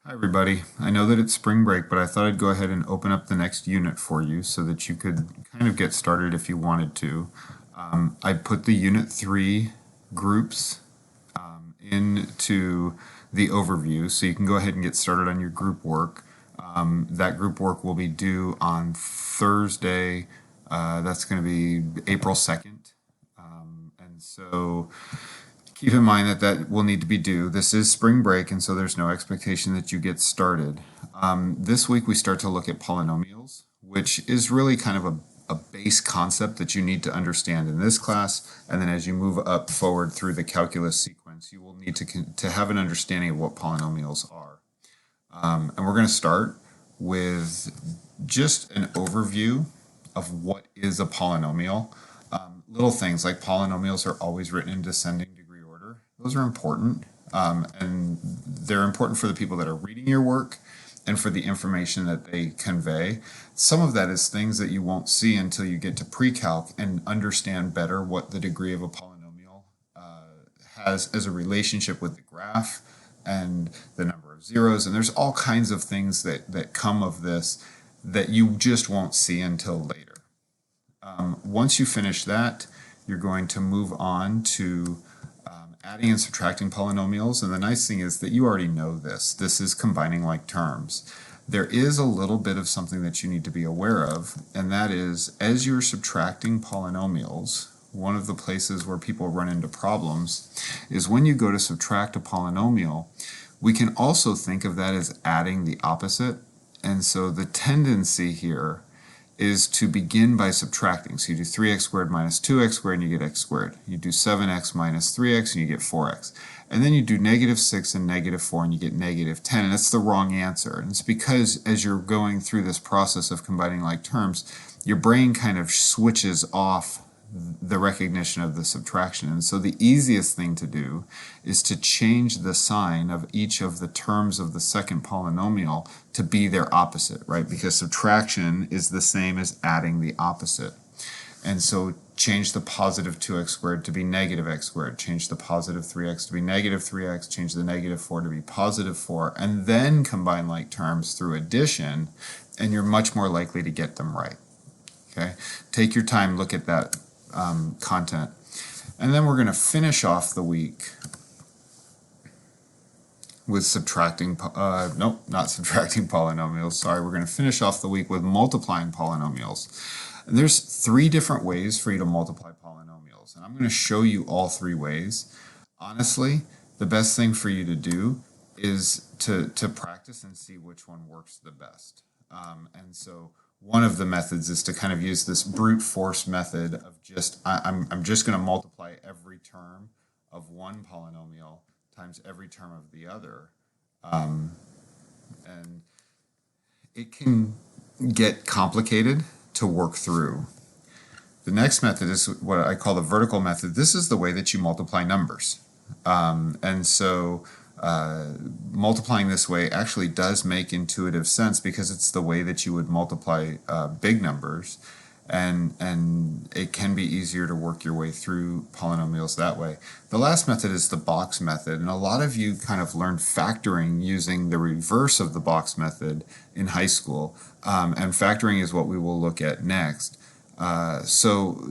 Hi, everybody. I know that it's spring break, but I thought I'd go ahead and open up the next unit for you so that you could kind of get started if you wanted to. I put the Unit 3 groups into the overview so you can go ahead and get started on your group work. That group work will be due on Thursday. That's going to be April 2nd. And so keep in mind that that will need to be due. This is spring break, and so there's no expectation that you get started. This week we start to look at polynomials, which is really kind of a base concept that you need to understand in this class. And then as you move up forward through the calculus sequence, you will need to have an understanding of what polynomials are. And we're going to start with just an overview of what is a polynomial. Little things like polynomials are always written in descending degree order. Those are important, and they're important for the people that are reading your work and for the information that they convey. Some of that is things that you won't see until you get to pre-calc and understand better what the degree of a polynomial has as a relationship with the graph and the number of zeros. And there's all kinds of things that come of this that you just won't see until later. Once you finish that, you're going to move on to adding and subtracting polynomials. And the nice thing is that you already know this. This is combining like terms. There is a little bit of something that you need to be aware of, and that is as you're subtracting polynomials, one of the places where people run into problems is when you go to subtract a polynomial, we can also think of that as adding the opposite. And so the tendency here is to begin by subtracting. So you do 3x squared minus 2x squared and you get x squared. You do 7x minus 3x and you get 4x. And then you do negative 6 and negative 4 and you get negative 10. And that's the wrong answer. And it's because as you're going through this process of combining like terms, your brain kind of switches off the recognition of the subtraction. And so the easiest thing to do is to change the sign of each of the terms of the second polynomial to be their opposite, right? Because subtraction is the same as adding the opposite. And so change the positive 2x squared to be negative x squared, change the positive 3x to be negative 3x, change the negative 4 to be positive 4, and then combine like terms through addition, and you're much more likely to get them right. Okay? Take your time, look at that content. And then we're going to finish off the week with subtracting, nope, not subtracting polynomials, sorry. We're going to finish off the week with multiplying polynomials. And there's 3 different ways for you to multiply polynomials. And I'm going to show you all 3 ways. Honestly, the best thing for you to do is to practice and see which one works the best. And so one of the methods is to kind of use this brute force method of just, I'm just going to multiply every term of one polynomial times every term of the other. And it can get complicated to work through. The next method is what I call the vertical method. This is the way that you multiply numbers. And so multiplying this way actually does make intuitive sense because it's the way that you would multiply big numbers, and it can be easier to work your way through polynomials that way. The last method is the box method, and a lot of you kind of learned factoring using the reverse of the box method in high school, and factoring is what we will look at next. So,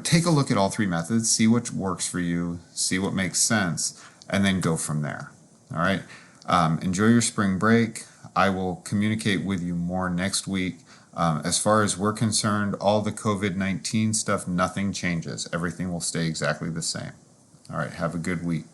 take a look at all 3 methods, see what works for you, see what makes sense, and then go from there. All right. Enjoy your spring break. I will communicate with you more next week. As far as we're concerned, all the COVID-19 stuff, nothing changes. Everything will stay exactly the same. All right. Have a good week.